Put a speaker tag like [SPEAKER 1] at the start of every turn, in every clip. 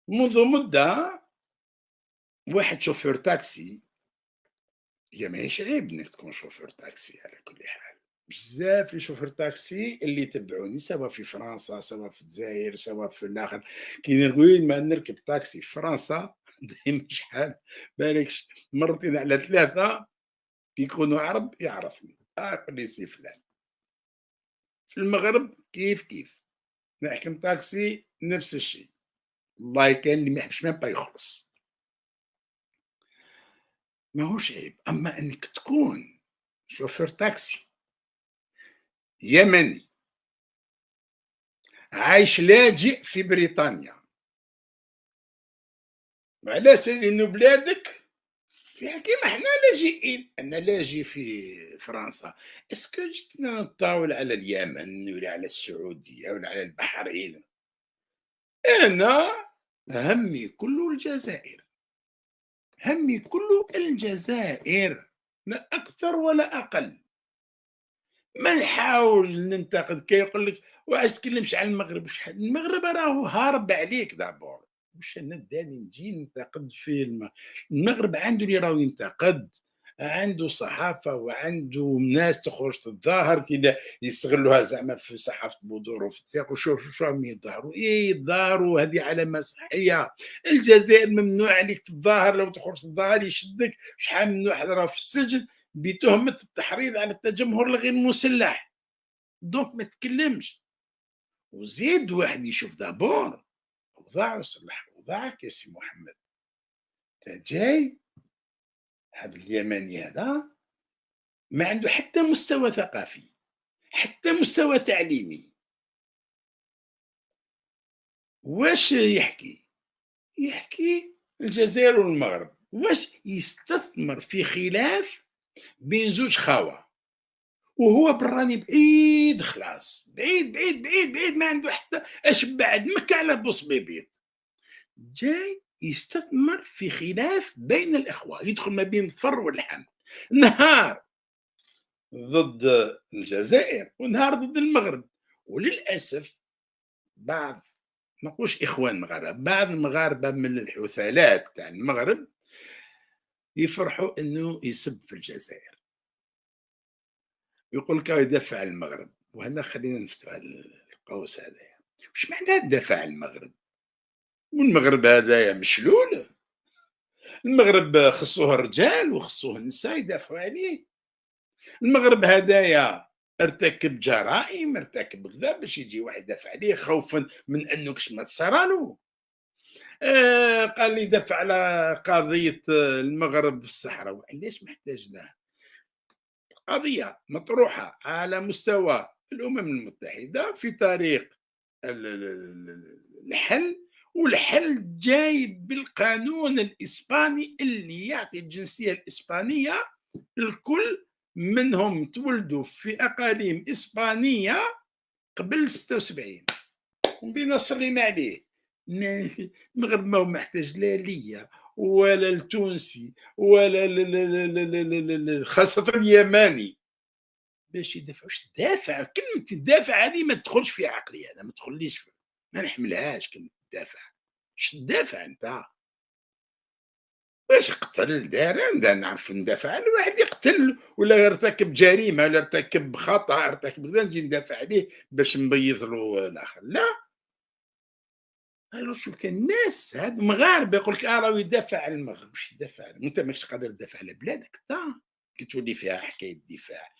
[SPEAKER 1] منذ مدة واحد شوفير تاكسي، هي ماهيش عيب إنك تكون شوفير تاكسي على كل حال، بزاف لي شوفير تاكسي اللي يتبعوني سواء في فرنسا، سواء في الجزائر، سواء في الآخر، كي وين ما نركب تاكسي في فرنسا دايما شحال بالكش مرتين على 3 كي يكونوا عرب يعرفني، يقول لي سي فلان. في المغرب كيف، نحكم تاكسي نفس الشيء، والله كاين اللي ما يحبش ميم با يخلص. ماهوش عيب، أما إنك تكون شوفير تاكسي يمني عايش لاجئ في بريطانيا، وعلاش؟ لأنه بلادك فيها كيما حنا لاجئين، أنا لاجئ في فرنسا، اسكو جيت نطاول على اليمن ولا على السعودية ولا على البحرين؟ أنا همي كلّه الجزائر، همي كلّه الجزائر، لا أكثر ولا أقل. ما نحاول ننتقد، يقول لك واش تكلمش على المغرب، شحال المغرب راهو هارب عليك دابور، واش انا داني نجي ننتقد في المغرب عنده اللي راهو ينتقد، عنده صحافه وعنده ناس تخرج تتظاهر كذا يستغلوها زعما في صحافه بودور وفي التساق، وشوف شو راهم يظاهروا، ايه يظاهروا هذه علامه صحيه. الجزائر ممنوع عليك تتظاهر، لو تخرج تتظاهر يشدك، شحال من واحد راه في السجن بتهمة التحريض على التجمهر الغير مسلح، دونك ما تكلمش. وزيد واحد يشوف دابور اوضاع وصلح اوضاعك يا سي محمد، انت جاي هذا اليمني هذا ما عنده حتى مستوى ثقافي، حتى مستوى تعليمي، واش يحكي؟ يحكي الجزائر والمغرب، واش يستثمر في خلاف بين زوج خاوه، وهو براني بعيد خلاص، بعيد ما عنده حتى اش بعد مكة على بوصبيبيط، جاي يستثمر في خلاف بين الاخوه، يدخل ما بين الفر واللحم، نهار ضد الجزائر ونهار ضد المغرب. وللاسف بعض، ما نقولش اخوان مغاربه، بعض المغاربه من الحثالات تاع المغرب يفرحوا انه يسب في الجزائر، يقول لك يدافع عن المغرب. وهنا خلينا نفتح هذا القوس هذايا، واش معناه تدافع عن المغرب؟ والمغرب هذايا مشلول، المغرب خصوه الرجال وخصوه النساء يدافعوا عليه، المغرب هذايا ارتكب جرائم، ارتكب كذا باش يجي واحد يدافع عليه خوفا من انه كش ما تصرالو. قال لي دافع على قضيه المغرب في الصحراء، علاش محتاج له؟ قضيه مطروحه على مستوى الامم المتحده في طريق الحل، والحل جاي بالقانون الاسباني اللي يعطي الجنسيه الاسبانيه للكل منهم تولدوا في اقاليم اسبانيه قبل 76، بنصرنا عليه. المغرب ما هو محتاج لا ليا ولا التونسي ولا خاصه اليماني باش يدافع. واش تدافع؟ كلمة تدافع هذه ما تدخلش في عقلي، أنا ما تدخليش في، ما نحملهاش كلمة تدافع. واش تدافع أنت؟ واش قتل دار نعرف ندافع على واحد يقتل ولا يرتكب جريمة ولا يرتكب خطأ يرتكب كذا نجي ندافع عليه باش نبيض له الآخر؟ لا. قالوا شو كان الناس هاد مغاربة يقول لك راهو يدافع على المغرب، واش يدافع على؟ وأنت ماكش قادر تدافع على بلادك أنت، كي تولي فيها حكاية دفاع.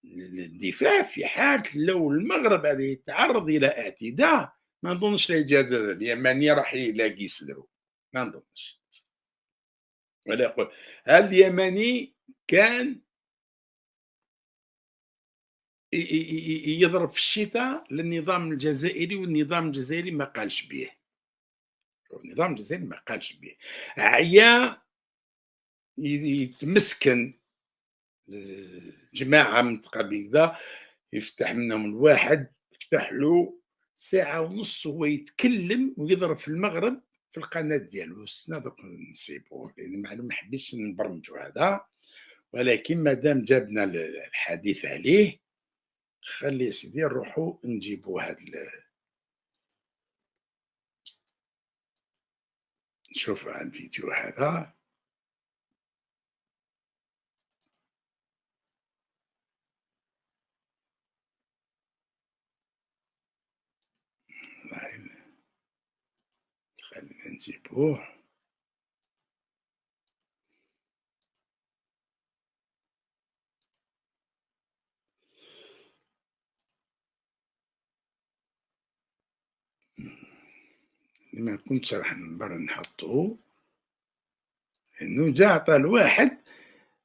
[SPEAKER 1] الدفاع في حال لو المغرب هذا يتعرض الى اعتداء، ما نظنش لا يجاد اليمني راح يلاقي صدره، ما نظنش. ولا يقول اليمني كان يضرب في الشتاء للنظام الجزائري، والنظام الجزائري ما قالش به، النظام الجزائري ما قالش به، عيا يتمسكن جماعه من تقابل ذا، يفتح منهم الواحد يفتح له ساعة ونص وهو يتكلم ويضرب في المغرب في القناة ديالو. السنة دوك نسيبو لأن معلوم ما حبيتش نبرمجو هذا، ولكن مادام جابنا الحديث عليه خلي يا سيدي نروحو نجيبو هاد شوف الفيديو هذا. خلينا نجيبوه. ما كنتش راح نقدر نحطو، لأنه جا عطا لواحد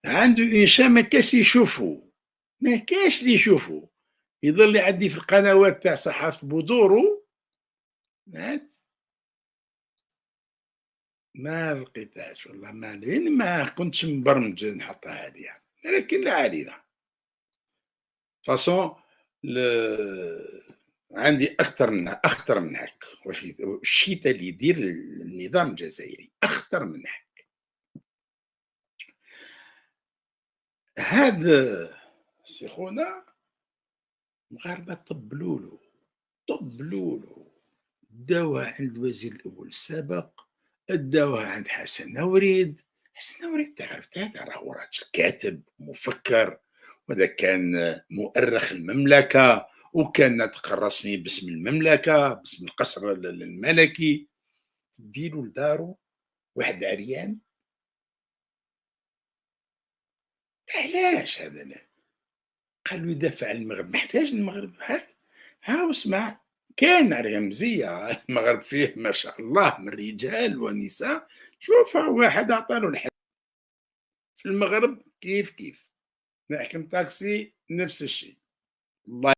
[SPEAKER 1] عنده إنشاء ما كاش يشوفو، ما كاش اللي يشوفو، يظل يعدي في القنوات تاع صحافة بودورو. ما لقيتهاش والله، لأني ما كنتش مبرمج نحطها هذه يعني. ولكن لا علينا فاصون عندي أخطر من هاك. واش الشيتا اللي يدير النظام الجزائري أخطر من هاك. هذا سي خونا المغاربة طبلوا له داوها عند الوزير الأول السابق، داوها عند حسن وريد. حسن وريد تعرف هذا راهو راجل كاتب مفكر، وهذا كان مؤرخ المملكة، وكان ناطق الرسمي باسم المملكة، باسم القصر الملكي. ديروا لدارو واحد عريان. علاش هذا؟ لا قالوا يدافع عن المغرب، محتاج المغرب ها واسمع. كان رمزية المغرب فيه ما شاء الله من رجال ونساء. شوف واحد عطاله الحل في المغرب كيف نحكم طاكسي نفس الشيء. الله